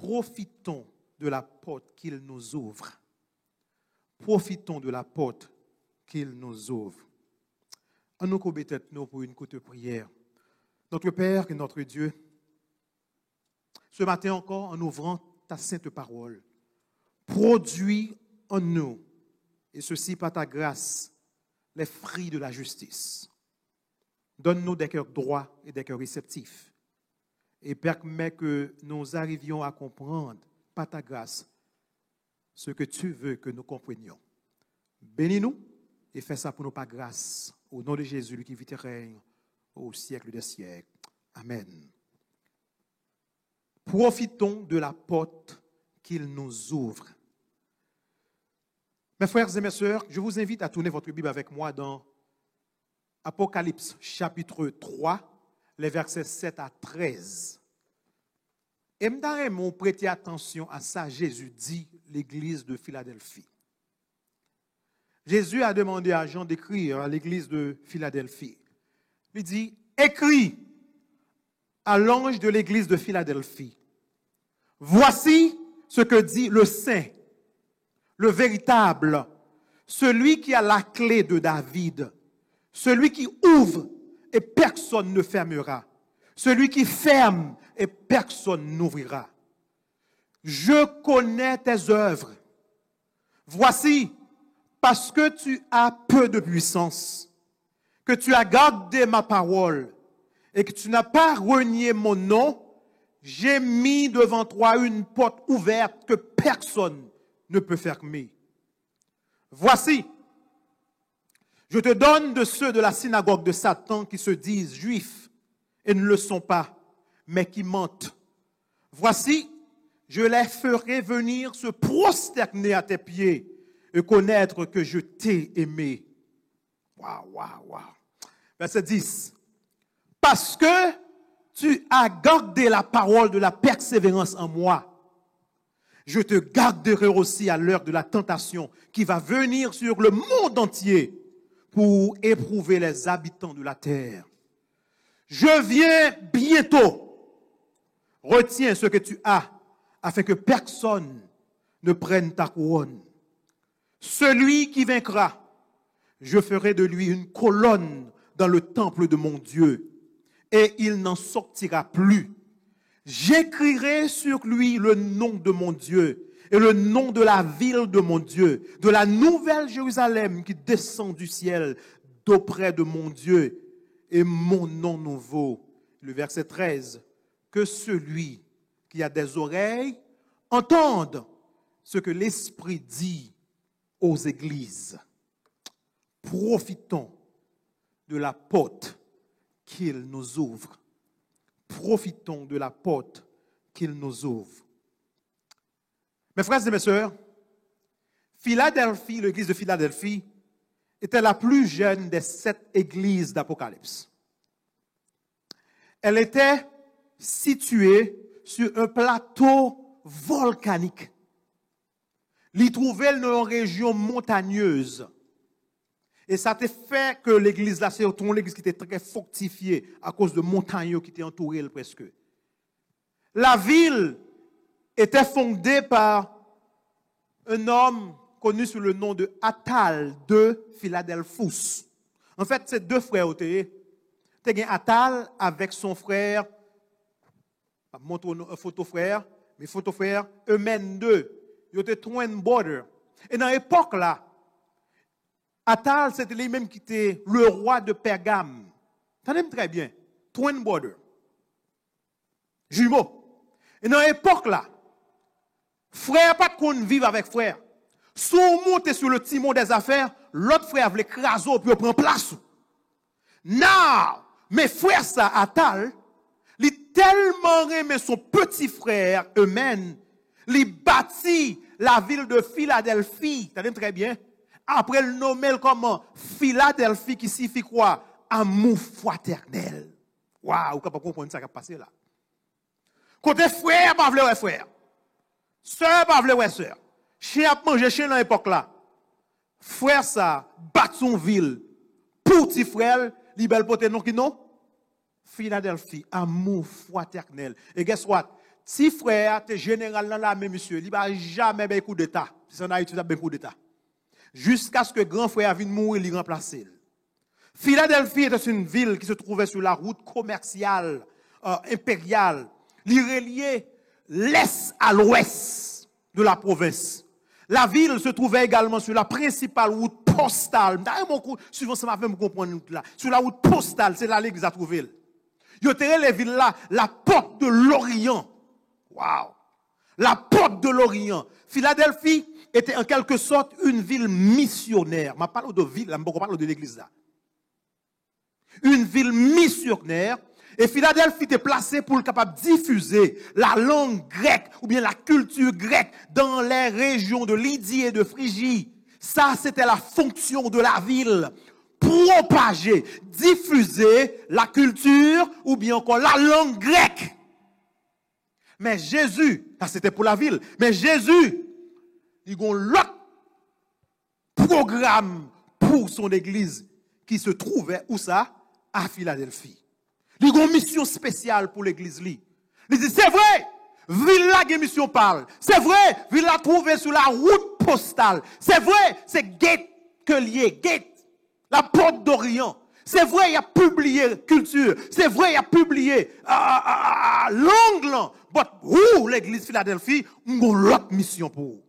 profitons de la porte qu'il nous ouvre. Profitons de la porte qu'il nous ouvre. En nous courbons tête nous pour une courte prière. Notre Père et notre Dieu, ce matin encore, en ouvrant ta sainte parole, produis en nous, et ceci par ta grâce, les fruits de la justice. Donne-nous des cœurs droits et des cœurs réceptifs. Et permets que nous arrivions à comprendre, par ta grâce, ce que tu veux que nous comprenions. Bénis-nous et fais ça pour nous par grâce. Au nom de Jésus, lui qui vit et règne au siècle des siècles. Amen. Profitons de la porte qu'il nous ouvre. Mes frères et mes sœurs, je vous invite à tourner votre Bible avec moi dans Apocalypse chapitre 3, les versets 7 à 13. Et m'ont prêté attention à ça, Jésus dit l'église de Philadelphie. Jésus a demandé à Jean d'écrire à l'église de Philadelphie. Il dit, écris à l'ange de l'église de Philadelphie. Voici ce que dit le saint, le véritable, celui qui a la clé de David, celui qui ouvre et personne ne fermera, celui qui ferme et personne n'ouvrira. Je connais tes œuvres. Voici, parce que tu as peu de puissance, que tu as gardé ma parole et que tu n'as pas renié mon nom, j'ai mis devant toi une porte ouverte que personne ne peut fermer. Voici, je te donne de ceux de la synagogue de Satan qui se disent juifs et ne le sont pas, mais qui mentent. Voici, je les ferai venir se prosterner à tes pieds et connaître que je t'ai aimé. Waouh. Verset 10. Parce que tu as gardé la parole de la persévérance en moi, je te garderai aussi à l'heure de la tentation qui va venir sur le monde entier pour éprouver les habitants de la terre. Je viens bientôt. Retiens ce que tu as afin que personne ne prenne ta couronne. Celui qui vaincra, je ferai de lui une colonne dans le temple de mon Dieu et il n'en sortira plus. J'écrirai sur lui le nom de mon Dieu et le nom de la ville de mon Dieu, de la nouvelle Jérusalem qui descend du ciel d'auprès de mon Dieu et mon nom nouveau. Le verset 13. Que celui qui a des oreilles entende ce que l'Esprit dit aux églises. Profitons de la porte qu'il nous ouvre. Profitons de la porte qu'il nous ouvre. Mes frères et mes sœurs, Philadelphie, l'église de Philadelphie, était la plus jeune des 7 églises d'Apocalypse. Elle était située sur un plateau volcanique. Il trouvait dans une région montagneuse. Et ça a fait que l'église là, c'est une église qui était très fortifiée à cause de montagnes qui étaient entourées presque. La ville était fondée par un homme connu sous le nom de Attal de Philadelphus. En fait, c'est 2 frères. Attal avec son frère, montre un photo frère, mais photo frère, eux-mêmes 2. Ils étaient twin brother. Et dans l'époque là, Attal, c'était lui-même qui était le roi de Pergame. Ça l'aime très bien. Twin brother. Jumeaux. Et dans l'époque là, frère pas qu'on vive avec frère. Si on monte sur le timon des affaires, l'autre frère voulait écraser puis prendre place. Now, mes frères ça, Attal, il tellement aimé son petit frère eux-mêmes, il bâtit la ville de Philadelphie. Ça l'aime très bien. Après, le nommer comment? Philadelphie, qui signifie quoi? Amour fraternel. Waouh, vous pouvez comprendre ça qui a passé là. Côté frère, pas vle frère. Sœur, pas vle sœur. Chien a mangé chien dans l'époque là. Frère ça, bat son ville. Pour petit frère, libelle pote non qui non? Philadelphie, amour fraternel. Et guess what? si frère, t'es général dans l'armée, monsieur, il va jamais faire coup d'État. Si on a étudié un coup d'État. Jusqu'à ce que grand frère vienne mourir, il remplace. Philadelphie était une ville qui se trouvait sur la route commerciale impériale. Il reliait l'est à l'ouest de la province. La ville se trouvait également sur la principale route postale. Suivant ça, m'a fait comprendre là. Sur la route postale, c'est là l'église a trouvé. Il y a les villes là, la porte de l'Orient. Waouh! La porte de l'Orient. Philadelphie était en quelque sorte une ville missionnaire. Je parle de ville, je parle de l'église là. Une ville missionnaire. Et Philadelphie était placée pour être capable de diffuser la langue grecque ou bien la culture grecque dans les régions de Lydie et de Phrygie. Ça, c'était la fonction de la ville. Propager, diffuser la culture ou bien encore la langue grecque. Mais Jésus, ça c'était pour la ville, mais Jésus, il a l'autre programme pour son église qui se trouvait, où ça? À Philadelphie. Il a une mission spéciale pour l'église. Il dit, c'est vrai, ville là, une mission parle. C'est vrai, ville là trouvée sur la route postale. C'est vrai, c'est gate que lié, gate, la porte d'Orient. C'est vrai, il a publié culture. C'est vrai, il a publié l'angle. Mais l'église Philadelphie, on a l'autre mission pour vous.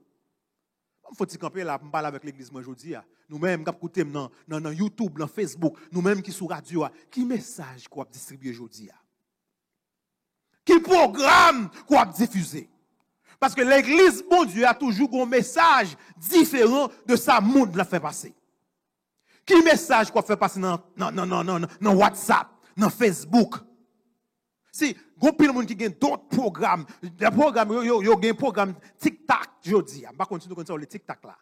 Il faut camper là, parler avec l'église aujourd'hui. Nous-mêmes, qui écoutons dans YouTube, dans Facebook, nous-mêmes qui sont radio, qui message qu'on a distribué aujourd'hui? Qui programme qu'on a diffusé? Parce que l'église, bon Dieu, a toujours un message différent de sa monde l'a fait passer. Qui message qu'on fait passer dans WhatsApp, dans Facebook? Si, il y a plein de gens qui ont d'autres programmes. Des programmes, il y a un programme TikTok, je dis. Je vais continuer comme ça, le TikTok là.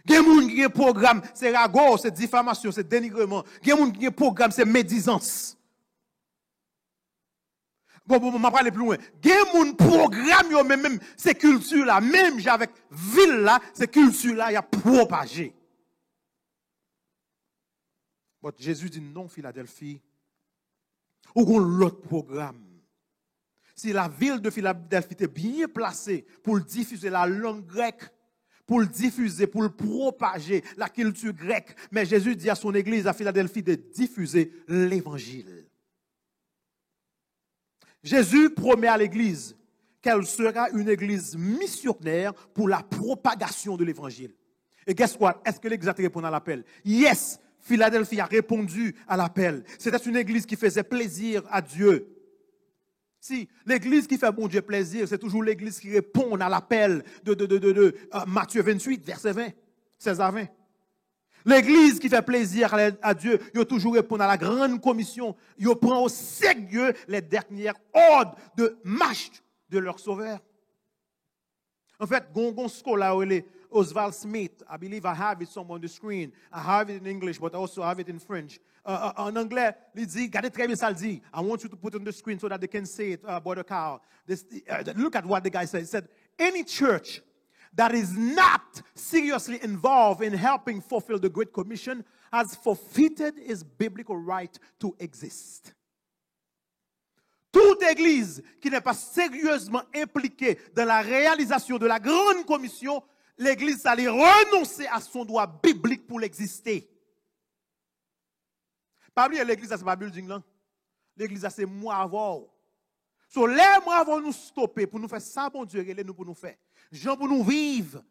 Il y a des gens qui ont un programme, c'est ragot, c'est diffamation, c'est dénigrement. Il y a des gens qui ont un programme, c'est médisance. Bon, je vais parler plus loin. Il y a des gens qui programme, même ces cultures-là, même avec ville-là, ces cultures-là, il y a propagé. Mais Jésus dit non, Philadelphie. Ou l'autre programme. Si la ville de Philadelphie était bien placée pour diffuser la langue grecque, pour le diffuser, pour le propager, la culture grecque, mais Jésus dit à son église à Philadelphie de diffuser l'évangile. Jésus promet à l'église qu'elle sera une église missionnaire pour la propagation de l'évangile. Et guess what? Est-ce que l'église a répondu à l'appel? Yes! Philadelphie a répondu à l'appel. C'était une église qui faisait plaisir à Dieu. Si l'église qui fait bon Dieu plaisir, c'est toujours l'église qui répond à l'appel de Matthieu 28, verset 20, 16 à 20. L'église qui fait plaisir à Dieu, il toujours répond à la grande commission. Il prend au sérieux les dernières ordres de marche de leur sauveur. En fait, Gongon Scholar, Oswald Smith, I believe I have it somewhere on the screen. I have it in English, but I also have it in French. En anglais, il dit, regardez très bien ça, il dit, I want you to put it on the screen so that they can say it, Brother Carl. Look at what the guy said. He said, any church that is not seriously involved in helping fulfill the Great Commission has forfeited its biblical right to exist. Toute église qui n'est pas sérieusement impliquée dans la réalisation de la grande commission, l'église allait renoncer à son droit biblique pour l'exister. Pas oublier l'église, c'est pas building là. L'église, c'est moi avant. So, les mois avant nous stopper pour nous faire ça, bon Dieu, et nous pour nous faire. Gens pour nous vivre.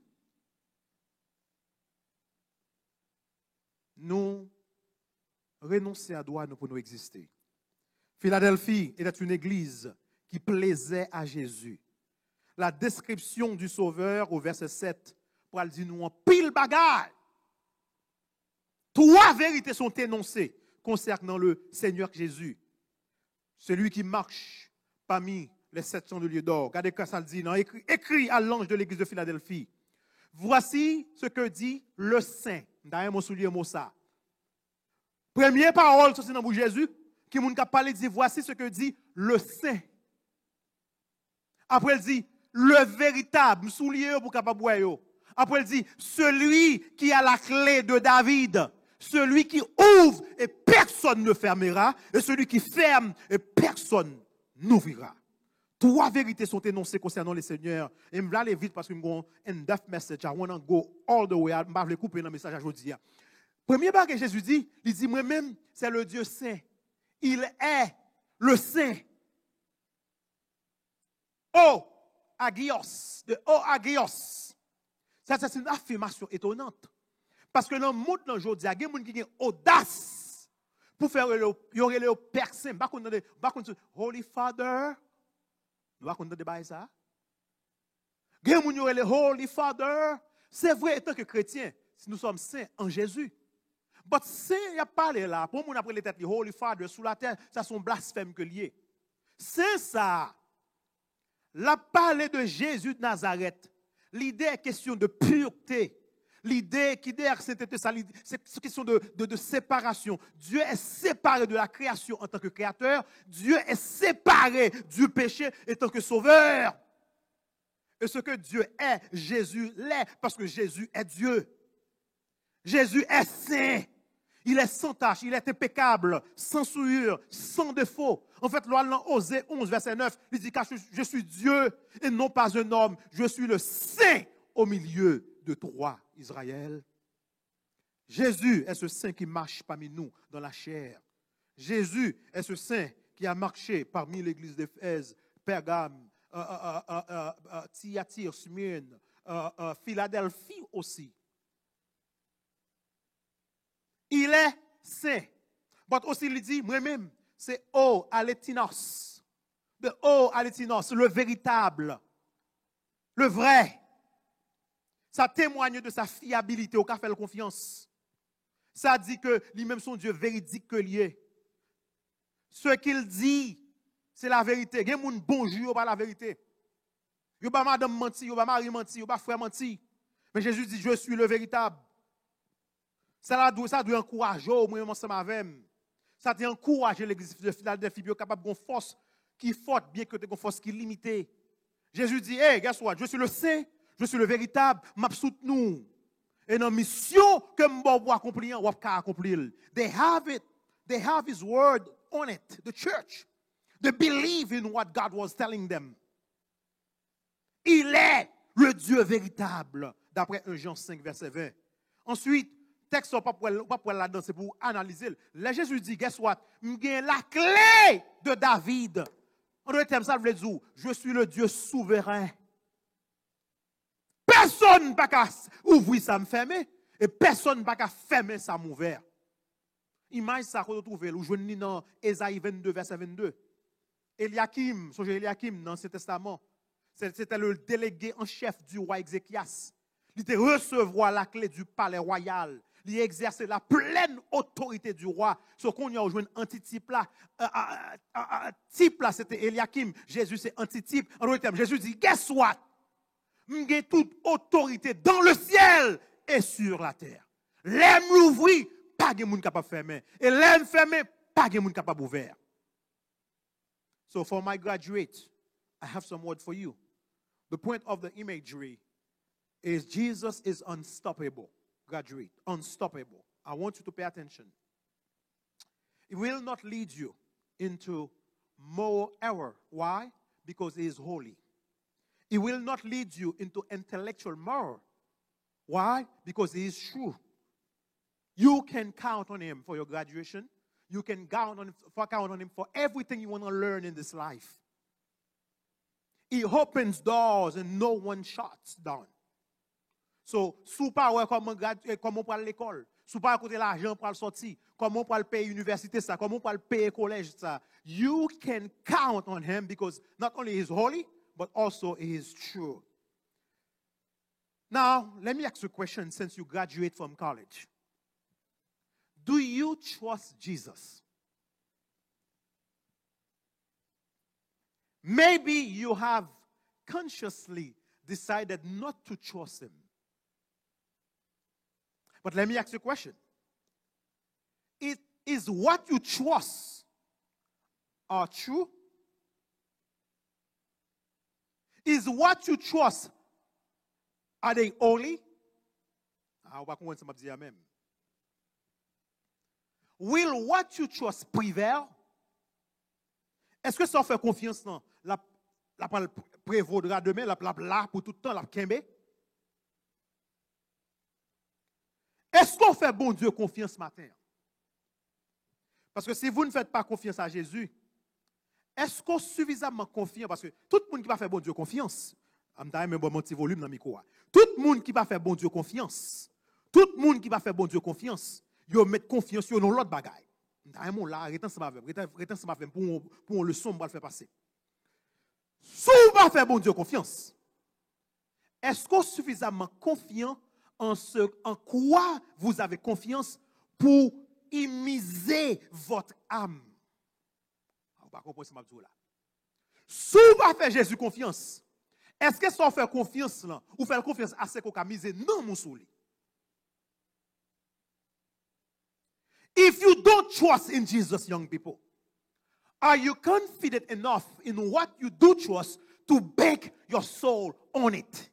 Nous renoncer à droit nous pour nous exister. Philadelphie était une église qui plaisait à Jésus. La description du Sauveur au verset 7 pour aller dire nous en pile bagarre. Trois vérités sont énoncées concernant le Seigneur Jésus. Celui qui marche parmi les 700 de lieux d'or. Regardez quand ça le dit. Non, écrit à l'ange de l'église de Philadelphie. Voici ce que dit le Saint. D'ailleurs, mon soulier mot ça. Première parole, c'est dans Jésus. Qui moun ka parlé dit voici ce que dit le Saint. Après il dit le véritable, soulier pour capable boire yo. Après il dit celui qui a la clé de David, celui qui ouvre et personne ne fermera et celui qui ferme et personne n'ouvrira. Trois vérités sont énoncées concernant les seigneurs. Et je vais aller vite parce que je vais end message. I want to go all the way. Je vais couper dans le message aujourd'hui. Premier bagage que Jésus dit, il dit, moi-même, c'est le Dieu saint. Il est le saint. Oh, Agios. De Oh, Agios. Ça, c'est une affirmation étonnante. Parce que dans le monde aujourd'hui, il y a des gens qui ont audace pour faire le Père Saint. Holy Father. Nous ne pouvons pas ça. Il y a des gens qui ont le Holy Father. C'est vrai, étant que chrétien, si nous sommes saints en Jésus. Mais saint, il n'y a pas là. Pour nous, après les têtes, le Holy Father sous la terre, ça sont blasphèmes que lié. Saint, ça. La parler de Jésus de Nazareth. L'idée est question de pureté. L'idée qui derrière c'est une question de séparation. Dieu est séparé de la création en tant que créateur. Dieu est séparé du péché en tant que sauveur. Et ce que Dieu est, Jésus l'est, parce que Jésus est Dieu. Jésus est saint. Il est sans tache, il est impeccable, sans souillure, sans défaut. En fait, loi dans Osée 11, verset 9, il dit car je suis Dieu et non pas un homme. Je suis le saint au milieu de toi, Israël. Jésus est ce saint qui marche parmi nous dans la chair. Jésus est ce saint qui a marché parmi l'église d'Éphèse, Pergame, Thyatire, Smyrne, Philadelphie aussi. Il est saint. Mais aussi, il dit, moi-même, c'est O Alétinos. De O Alétinos, le véritable, le vrai. Ça témoigne de sa fiabilité, au cas fait confiance. Ça dit que lui-même son Dieu véridique que lié. Ce qu'il dit, c'est la vérité. Il y a des gens bonjour par la vérité. Il n'y a pas madame menti, il n'y a pas mari menti, il n'y a pas frère menti. Mais Jésus dit, je suis le véritable. Ça doit encourager au moins ensemble avec moi. Ça doit encourager l'église de Philadelphie, capable de force qui est forte, bien que tu aies une force qui est limitée. Jésus dit, hey, guess what? Je suis le saint, je suis le véritable, m'absoute nous. Et dans la mission que je dois accomplir, on va accomplir. They have it. They have his word on it, the church. They believe in what God was telling them. Il est le Dieu véritable, d'après 1 Jean 5, verset 20. Ensuite, texte pas pour là-dedans, c'est pour analyser. Là, Jésus dit, guess what? J'ai la clé de David. En d'autres termes, ça veut dire, je suis le Dieu souverain. Personne n'a pas ouvrir ça me fermer, et personne n'a pas fermer ça m'ouvrir. Imagine ça qu'on trouve, où je lis dans Ésaïe 22, verset 22. Eliakim, songez Eliakim dans l'Ancien Testament, c'était le délégué en chef du roi Ézéchias. Il était recevoir la clé du palais royal. Il exerçait la pleine autorité du roi. Ce qu'on y a rejoint un antitype là. Type là, c'était Eliakim. Jésus, c'est antitype. En d'autres termes, Jésus dit, guess what? J'ai toute autorité dans le ciel et sur la terre. L'aime l'ouvrir, pas de monde capable de fermer. Et l'aime fermer, pas de monde capable d'ouvrir. So for my graduate, I have some word for you. The point of the imagery is Jesus is unstoppable. Graduate, unstoppable. I want you to pay attention. It will not lead you into more error. Why? Because he is holy. It will not lead you into intellectual error. Why? Because he is true. You can count on him for your graduation. You can count on him for everything you want to learn in this life. He opens doors and no one shuts down. So, sous pas comment on peut l'école, sous pas côté l'argent pour le sortir, comment on peut payer l'université ça, comment on peut payer le collège ça. You can count on him because not only he is holy, but also he is true. Now, let me ask you a question since you graduate from college. Do you trust Jesus? Maybe you have consciously decided not to trust him. But let me ask you a question. Is what you trust are true? Is what you trust, are they holy? Will what you trust prevail? Est-ce que ça fait confiance dans la prévaudra demain, la là pour tout le temps, la kembe. Est-ce qu'on fait bon Dieu confiance ce matin? Parce que si vous ne faites pas confiance à Jésus, est-ce qu'on est suffisamment confiant? Parce que tout le monde qui va faire bon Dieu confiance, je vais mettre mon petit volume dans le micro. Tout le monde qui va faire bon Dieu confiance, tout le monde qui va faire bon Dieu confiance, il va mettre confiance dans l'autre bagaille. D'ailleurs, là, arrêtez ça pour une leçon, on va le faire passer. Si vous va faire bon Dieu confiance, est-ce qu'on est suffisamment confiant en quoi vous avez confiance pour immiser votre âme? Vous ne comprenez pas ce que je dis là. Si vous va faire Jésus confiance, est-ce que ça fait confiance là, ou faire confiance à ce qu'on a misé non mon souli? If you don't trust in Jesus, young people, are you confident enough in what you do trust to bank your soul on it?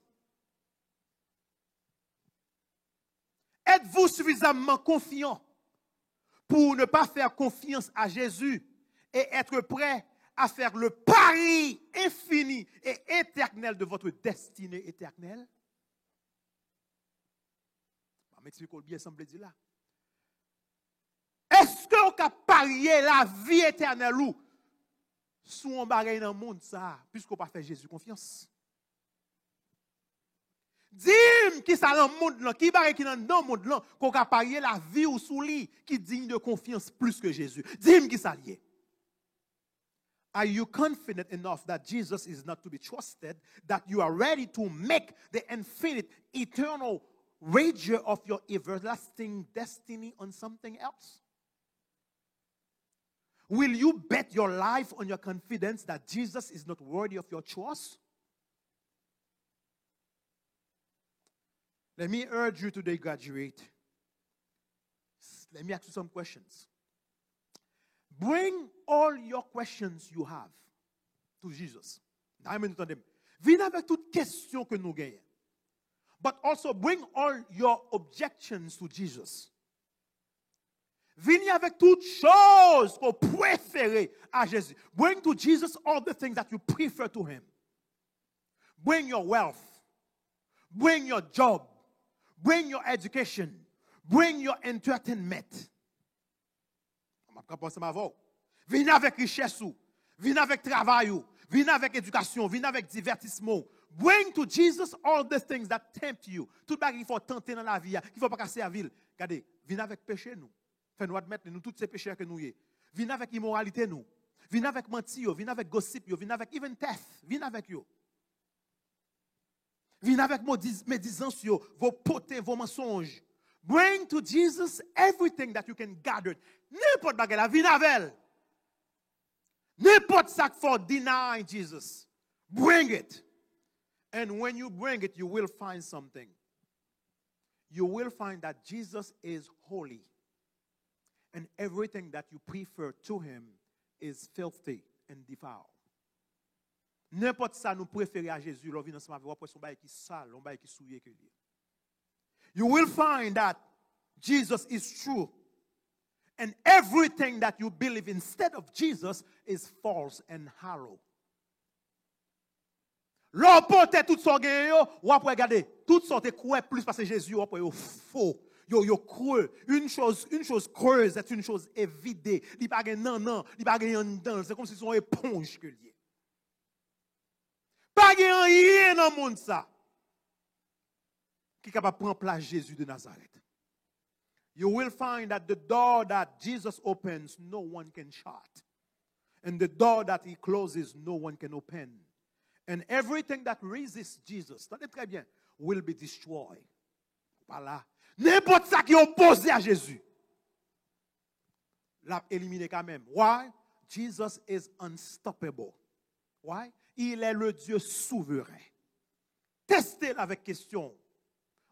Êtes-vous suffisamment confiant pour ne pas faire confiance à Jésus et être prêt à faire le pari infini et éternel de votre destinée éternelle? Je vais m'expliquer bien, ça me dit là. Est-ce qu'on peut parier la vie éternelle ou sous un bagage dans le monde, ça, puisqu'on n'a pas fait Jésus confiance? Dis-moi qui ça dans le monde là, qui barre qui dans le monde là, qu'on a parié la vie ou sous lui, qui digne de confiance plus que Jésus. Dis-moi qui ça lié. Are you confident enough that Jesus is not to be trusted, that you are ready to make the infinite, eternal wager of your everlasting destiny on something else? Will you bet your life on your confidence that Jesus is not worthy of your trust? Let me urge you today, graduate. Let me ask you some questions. Bring all your questions you have to Jesus. Venez avec toutes questions que nous gagnons. But also bring all your objections to Jesus. Venez avec toutes choses que vous préférez à Jésus. Bring to Jesus all the things that you prefer to him. Bring your wealth. Bring your job. Bring your education. Bring your entertainment. Venez avec richesse. Venez avec travail. Venez avec éducation. Venez avec divertissement. Bring to Jesus all the things that tempt you. Tout ce qu'il faut tenter dans la vie, qu'il ne faut pas casser la ville. Regardez, venez avec péché nous. Fais-nous admettre nous tous ces péchés que nous y. Venez avec immoralité nous. Venez avec mentir, venez avec gossip, venez avec even theft. Venez avec eux. Venez avec médisance, vos potins, vos mensonges. Bring to Jesus everything that you can gather. N'importe quoi la venez avec. N'importe ça qu'il faut deny Jesus. Bring it. And when you bring it, you will find something. You will find that Jesus is holy. And everything that you prefer to him is filthy and defiled. N'importe ça nous préférer à Jésus, l'on vient ensemble avec après son bail qui sale, on bail qui souillé que lui. You will find that Jesus is true. And everything that you believe instead of Jesus is false and hollow. L'on porte tout son gain, ou après regarder, tout son te croit plus parce que Jésus ou après faux. Yo creux. Une chose creuse est une chose évidée. Il pas non, il pas dedans, c'est comme si son éponge que lié. Pas rien dans le monde ça. Qui est capable de prendre place Jésus de Nazareth. You will find that the door that Jesus opens, no one can shut. And the door that he closes, no one can open. And everything that resists Jesus, tenez très bien, will be destroyed. Voilà. N'importe ça qui est opposé à Jésus, l'a éliminé quand même. Why? Jesus is unstoppable. Why? Il est le Dieu souverain. Testez avec question.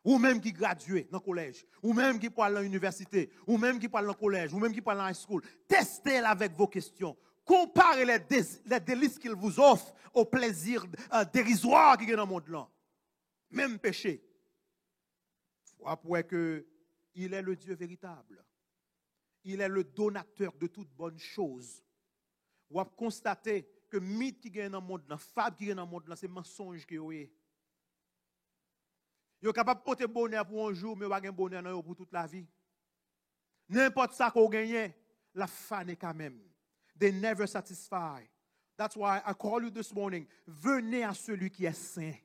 Ou même qui gradué dans le collège, ou même qui parle dans l'université, ou même qui parle dans le collège, ou même qui parle dans la high school. Testez avec vos questions. Comparez les délices qu'il vous offre au plaisir dérisoire qui est dans le monde là. Même péché. Après que il est le Dieu véritable. Il est le donateur de toutes bonnes choses. Vous constatez que mythe qui gagne dans le monde, fable qui gagne dans le monde, c'est mensonge qui est. Vous êtes capable de porter bonheur pour un jour, mais vous n'avez pas bonheur pour toute la vie. N'importe ça qu'on gagne, la fan est quand même. They never satisfy. That's why I call you this morning. Venez à celui qui est saint.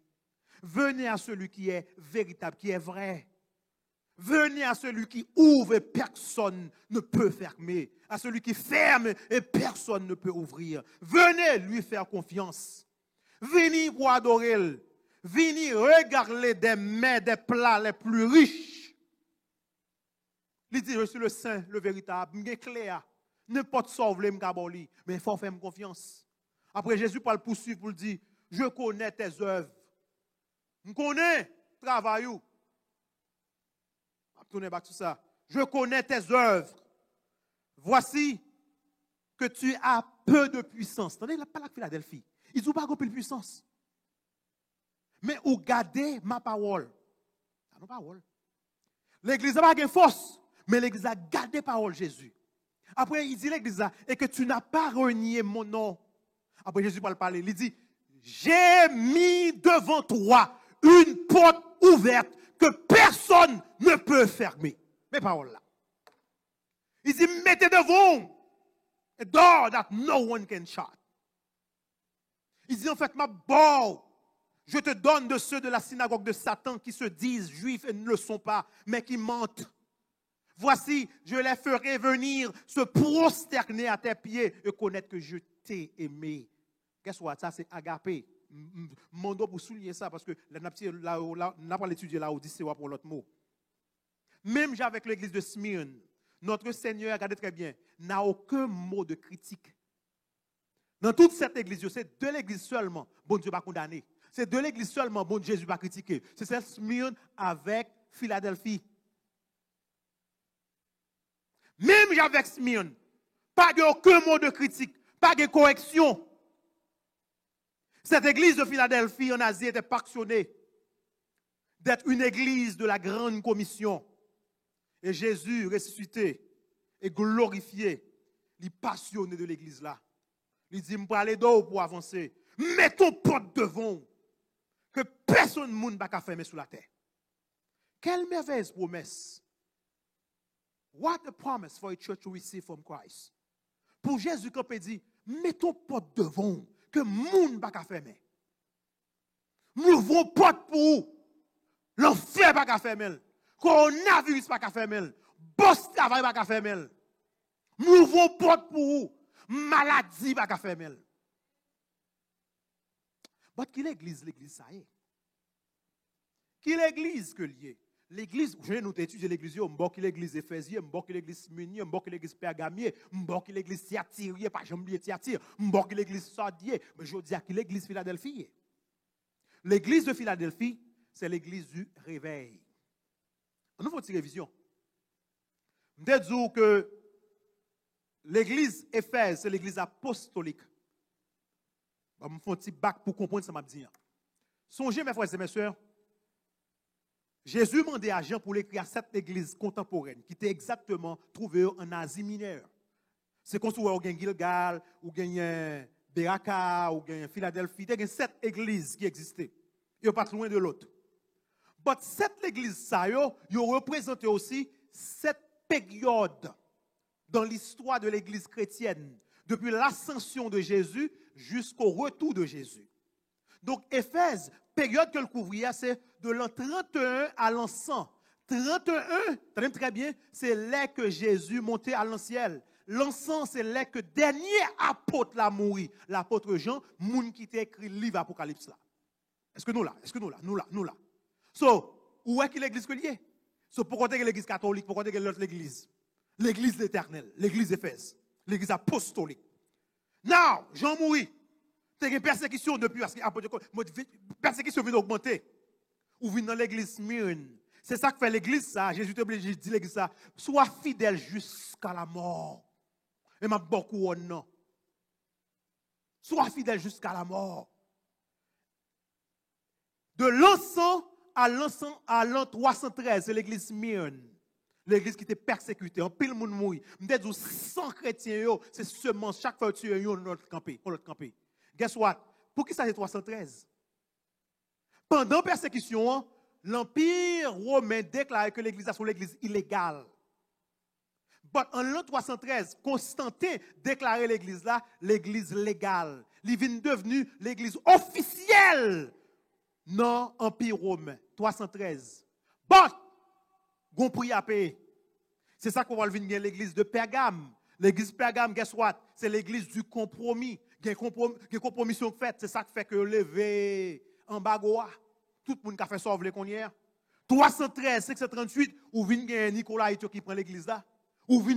Venez à celui qui est véritable, qui est vrai. Venez à celui qui ouvre et personne ne peut fermer. À celui qui ferme et personne ne peut ouvrir. Venez lui faire confiance. Venez pour adorer. Venez regarder des mets, des plats les plus riches. Il dit, je suis le saint, le véritable, je suis clair. N'importe ça, vous voulez me mais il faut faire confiance. Après, Jésus parle poursuivre pour dire, je connais tes œuvres. Je connais le travail. Tournez back tout ça. Je connais tes œuvres. Voici que tu as peu de puissance. Attendez, il n'a pas la Philadelphie. Ils n'ont pas peu de puissance. Mais ou gardez ma parole. C'est ma parole. L'église n'a pas de force, mais l'église a gardé parole Jésus. Après, il dit l'église et que tu n'as pas renié mon nom. Après, Jésus va parler. Il dit, j'ai mis devant toi une porte ouverte que personne ne peut fermer. Mes paroles là. Il dit, mettez devant a door that no one can shut. Il dit, en fait, ma bonne, je te donne de ceux de la synagogue de Satan qui se disent juifs et ne le sont pas, mais qui mentent. Voici, je les ferai venir se prosterner à tes pieds et connaître que je t'ai aimé. Qu'est-ce que ça, c'est agapé. Mando pour souligner ça parce que n'a pas l'étudié là Odyssée pour l'autre mot. Même avec l'église de Smyrne, notre Seigneur, regardez très bien, n'a aucun mot de critique. Dans toute cette église, c'est de l'église seulement, bon Dieu va condamner. C'est de l'église seulement, bon Jésus va critiquer. C'est cette Smyrne avec Philadelphie. Même avec Smyrne, pas aucun mot de critique, pas de correction. Cette église de Philadelphie en Asie était passionnée d'être une église de la grande commission. Et Jésus, ressuscité et glorifié, il est passionné de l'église là. Il dit, je vais aller d'eau pour avancer. Mets ton porte devant, que personne ne va pas fermer sous la terre. Quelle merveilleuse promesse. What a promise for a church to receive from Christ. Pour Jésus, quand il dit, mets ton porte devant, que le monde ne va pas fermer. Nous ouvrons porte pour vous. L'enfer ne va pas fermer. Coronavirus ne va pas fermer. Boss travail ne va pas fermer. Nous ouvrons porte pour vous. Maladie ne va pas fermer. Mais qui l'église? L'église, ça y est. Qui l'église que lié? L'église, je vais nous étudier l'église, je vais l'église Éphésienne, je vais l'église Smyrne, je vais l'église Pergamie, je vais l'église Thyatire, pas jamais Thyatire, je vais l'église Sardie, mais je dis à qui l'église Philadelphie. L'église de Philadelphie, c'est l'église du réveil. Nous faisons une révision. Je vais dire que l'église Éphèse, c'est l'église apostolique. Je vais faire un petit bac pour comprendre ce que je dis. Songez, mes frères et mes soeurs, Jésus demandait à Jean pour l'écrire à cette église contemporaine qui était exactement trouvée en Asie mineure. C'est comme si vous avez Gilgal, ou Beraka, ou Philadelphie. Il y a 7 églises qui existaient. Il n'y a pas trop loin de l'autre. Mais cette église, ça, il représente aussi cette période dans l'histoire de l'église chrétienne, depuis l'ascension de Jésus jusqu'au retour de Jésus. Donc, Éphèse, période que le couvrier, c'est de l'an 31 à l'an 100. 31, tenez très bien, c'est là que Jésus montait à l'anciel. L'an 100, c'est là que dernier apôtre l'a mouru. L'apôtre Jean, moun qui t'a écrit le livre Apocalypse là. Est-ce que nous là? Est-ce que nous là? Nous là. So, où est que l'église que liée? So, pourquoi est-ce que l'église catholique? Pourquoi est-ce que l'autre l'église? L'église éternelle, l'église Éphèse, l'église apostolique. Now, Jean mourit. Il y a une persécution depuis, parce que la persécution vient d'augmenter. Ou vient dans l'église Smyrne. C'est ça que fait l'église, ça. Jésus t'a obligé de dire l'église, ça. Sois fidèle jusqu'à la mort. Et m'a beaucoup non. Sois fidèle jusqu'à la mort. De l'an 100 à l'an 313, c'est l'église Smyrne. L'église qui était persécutée. En pile monde mourit. M'dè 100 chrétiens, c'est seulement chaque fois que tu es on l'autre campé. Guess what? Pour qui ça c'est 313? Pendant la persécution, l'Empire romain déclarait que l'église est l'église illégale. Mais en l'an 313, Constantin déclarait l'église là, l'église légale. Il est devenu l'église officielle dans l'Empire romain. 313. Bon, gon prix à payer. C'est ça qu'on va venir l'église de Pergame. L'église Pergame, guess what? C'est l'église du compromis. Il y a une compromission faite. C'est ça qui fait que lever en bagoua. Tout le monde qui a fait sauver les connières. 313, 538, ou vient Nicolas qui prend l'église là. Ou vient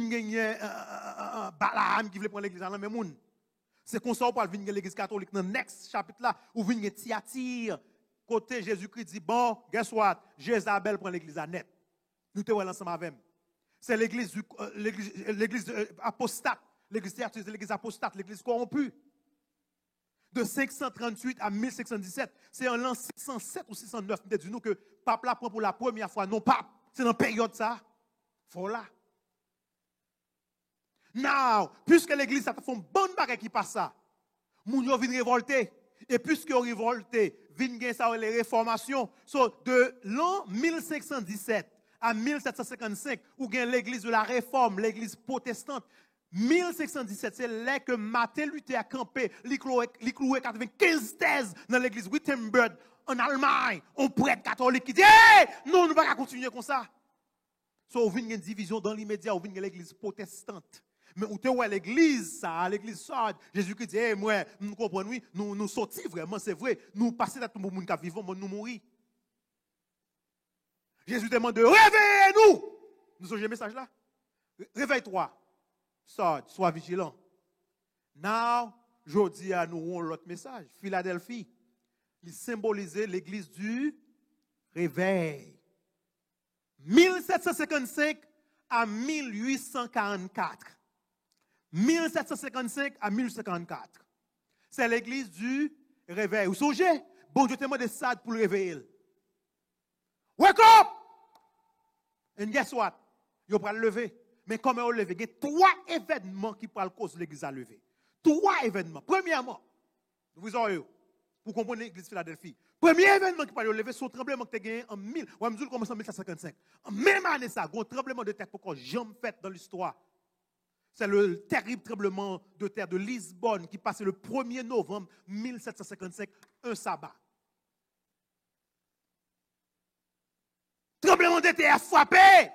Balaam qui veut prendre l'église là. Dans le même monde. C'est comme ça qu'on va venir l'église catholique dans le next chapitre là. Ou vient Thyatire. Côté Jésus-Christ dit, bon, guess what? Jézabel prend l'église à net. Nous te voyons ensemble avec. C'est l'église apostate. L'église Thyatire, c'est l'église apostate, l'église corrompue. De 538 à 1517. C'est en l'an 607 ou 609. Dis-nous que pape là prend pour la première fois. Non, pape. C'est dans la période ça. Voilà. Now, puisque l'église a fait une bonne bagarre qui passe ça, moun yo vient révolter. Et puisque yo révolté, vient gen ça les réformations. So, de l'an 1517 à 1755, où gen l'église de la réforme, l'église protestante, 1517, c'est là que Martin Luther a campé, il cloué 95 thèses dans l'église Wittenberg en Allemagne. On prêtre catholique qui dit hey, non, nous ne pouvons pas continuer comme ça. So, on a une division dans l'immédiat, on a l'église protestante. Mais où tu vois l'église, ça, l'église sort, Jésus-Christ dit, hey, moi, nous comprenons, oui, nous sortis vraiment, c'est vrai, nous passons dans tout le monde qui vivant, nous mourir. Jésus demande de réveillez-nous. Nous avons le message là. Réveille-toi. Sors, sois vigilant. Now, je dis à nous l'autre message. Philadelphie, il symbolisait l'église du réveil. 1755 à 1844. 1755 à 1844. C'est l'église du réveil. Vous songez? Bon Dieu te demande ça pour le réveiller. Wake up! And guess what? Vous pouvez le lever. Mais comment on lever? Il y a 3 événements qui parlent cause l'église à lever. 3 événements. Premièrement, vous aurez, pour comprendre l'église de Philadelphie. Premier événement qui parle lever, c'est un tremblement qui a gagné en 1000. On va commencer en 1755. En même année, ça, un tremblement de terre pour jamais fait dans l'histoire. C'est le terrible tremblement de terre de Lisbonne qui passait le 1er novembre 1755, un sabbat. Tremblement de terre frappé.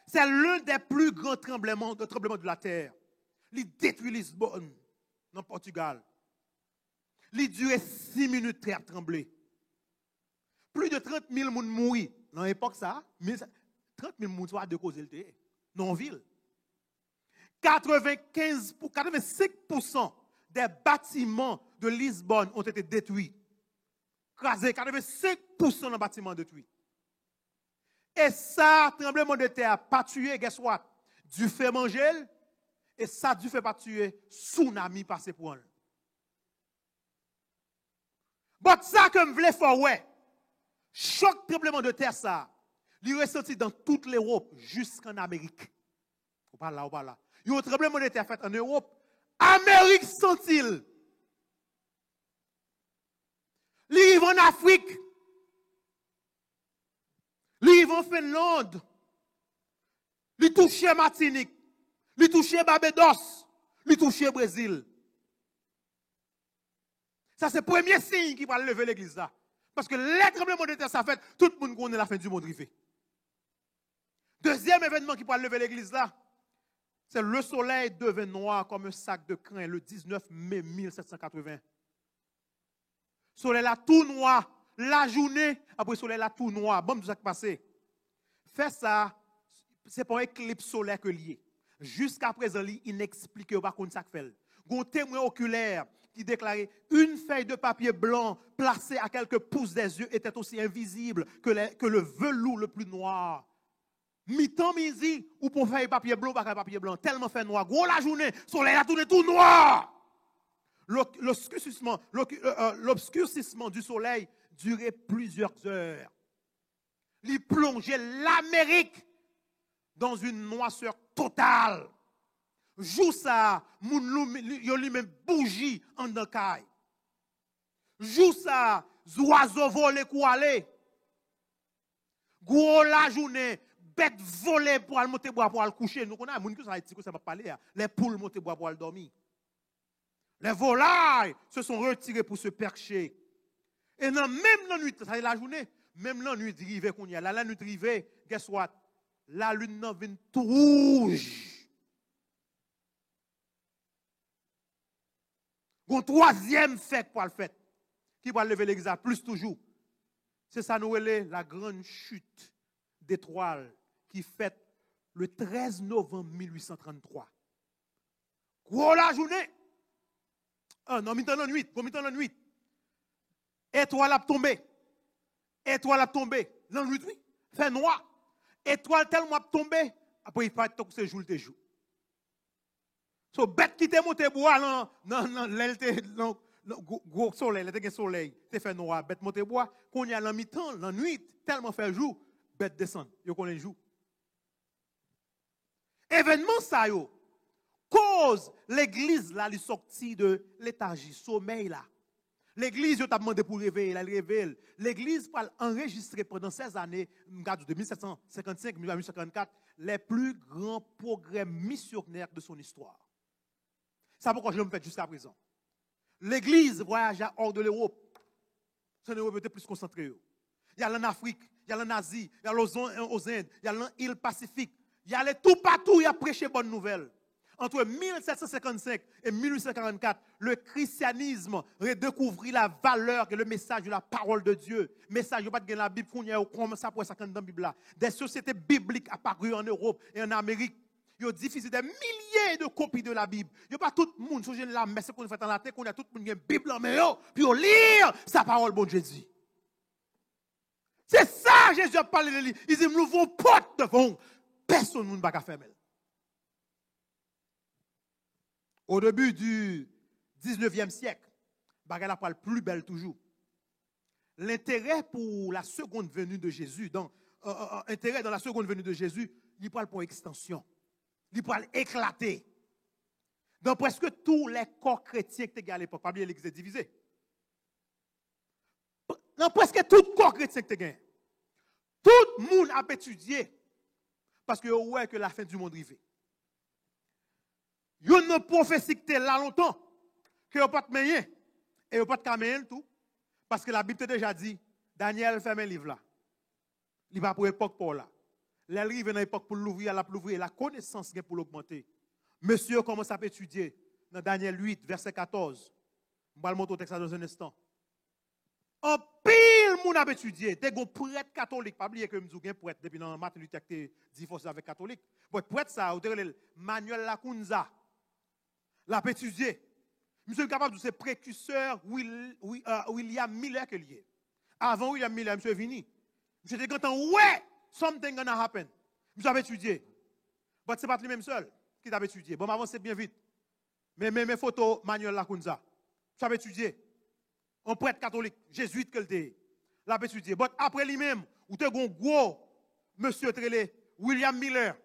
C'est l'un des plus grands tremblements de la terre. Il détruit Lisbonne, dans le Portugal. Il dure 6 minutes terre trembler. Plus de 30 000 personnes mourent. Dans l'époque, ça, 30 000 personnes de cause dans la ville. 85% des bâtiments de Lisbonne ont été détruits. Crasés, 85% des bâtiments détruits. Et ça, tremblement de terre, pas tué, guess what? Du fait manger, et ça, du fait pas tuer, tsunami passé pour elle. Mais ça que je voulais faire, ouais, choc tremblement de terre, ça, il est ressenti dans toute l'Europe, jusqu'en Amérique. On parle là, on parle là. Il y a un tremblement de terre fait en Europe, Amérique sent-il. Il arrive en Afrique. Il arrive en Finlande. Il touche Martinique. Il touche Barbados. Il touche Brésil. Ça, c'est le premier signe qui va lever l'église là. Parce que les tremblements de terre, ça fait, tout le monde connaît la fin du monde arrivé. Deuxième événement qui va lever l'église là, c'est le soleil devint noir comme un sac de crin le 19 mai 1780. Le soleil là tout noir. La journée, après le soleil là tout noir. Bon, tout ça qui passe. Fait ça, c'est pas un éclipse solaire que lié. Jusqu'à présent, il n'explique pas comment ça fait. Un témoin oculaire qui déclarait une feuille de papier blanc placée à quelques pouces des yeux était aussi invisible que le velours le plus noir. Mi-temps, midi, ou pour faire papier blanc, pas papier blanc, tellement fait noir. Gros la journée, le soleil a tourné tout noir. L'obscurcissement du soleil durait plusieurs heures. Il plongeait l'Amérique dans une noirceur totale. Jou ça, moun lui même bougie en dankaï. Jou ça, oiseau volé pour aller. Gros la journée, bête volée pour aller monter bois pour aller coucher. Nous connaissons des gens qui sont ça va parler. Les poules monter bois pour aller dormir. Les volailles se sont retirées pour se percher. Et même la nuit, ça est la journée, même la nuit drivé qu'on y a. La nuit drivé, guess what? La lune n'a vient tout rouge. Un troisième fait pour le fait. Qui va lever l'église plus toujours. C'est ça nous la grande chute d'étoiles qui fête le 13 novembre 1833. Gros la journée. Ah non, mi-temps la nuit. Étoile a tombé. Étoile a tombé. La nuit, oui. Fait noir. Étoile tellement tombé. Après, il faut être que ce jour le jour. So, bête qui t'est monté bois, non, gros soleil, le soleil, t'es fait noir, bête monté bois, qu'on y a la mi-temps, la nuit, tellement fait jour, bête descend, yo connaît jour. Événement ça yo, cause l'église là, lui sorti de léthargie, sommeil là. L'église, yo t'a demandé pour réveiller, elle réveille. L'église va enregistrer pendant 16 années, de 1755 à 1854, les plus grands progrès missionnaires de son histoire. C'est pourquoi je me fais jusqu'à présent. L'église voyage hors de l'Europe. C'est une Europe était plus concentrée. Il y a en Afrique, il y a en Asie, il y a aux Indes, il y a dans l'île Pacifique. Il y a tout partout, il y a prêché bonne nouvelle. Entre 1755 et 1844, le christianisme redécouvrit la valeur et le message de la parole de Dieu. Message, je ne sais pas de la Bible, comment ça pour ça dans la Bible là. Des sociétés bibliques apparues en Europe et en Amérique. Il y a diffusé des milliers de copies de la Bible. Il n'y a pas tout le monde, si la messe qu'on fait dans la tête, qu'on a tout le monde qui a une Bible en main, puis on lire sa parole, bon Jésus. C'est ça, Jésus a parlé de lui. Il dit, nous avons porte devant. Personne ne va pas faire. Au début du 19e siècle, bagarre la plus belle toujours. L'intérêt pour la seconde venue de Jésus, intérêt dans la seconde venue de Jésus, il parle pour extension. Il parle éclater. Dans presque tous les corps chrétiens que tu as à l'époque, pas bien l'église est divisée. Dans presque tout corps chrétien que tu as, tout le monde a étudié parce que ouais que la fin du monde arrive. Il y a une prophétie qui est là longtemps, que vous pas de moyen, et vous pas de caméen tout, parce que la Bible t'a déjà dit, Daniel ferme un livre là. Il va pour l'époque pour là. Les livres dans l'époque pour l'ouvrir, la connaissance pour l'augmenter. Monsieur commence à étudier dans Daniel 8, verset 14. Je vais le montrer au texte dans un instant. En pile, moun a étudié. Des gros prêtres catholiques. Pas oublier que nous avons un prêtre depuis dans Martin Luther King dit force avec catholique. Bon, prêtre ça, vous avez Manuel Lacunza. L'a étudié. Monsieur est capable de ser précurseur William Miller que lié. Avant William Miller, monsieur est venu. Monsieur était content, ouais, something gonna happen. Monsieur a étudié. Mais ce n'est pas lui-même seul qui a étudié. Bon, avancez bien vite. Mais mes photos, Manuel Lacunza. Monsieur a étudié. Un prêtre catholique, jésuite que le l'a étudié. Bon, après lui-même, ou te un gros monsieur Trélé, William Miller.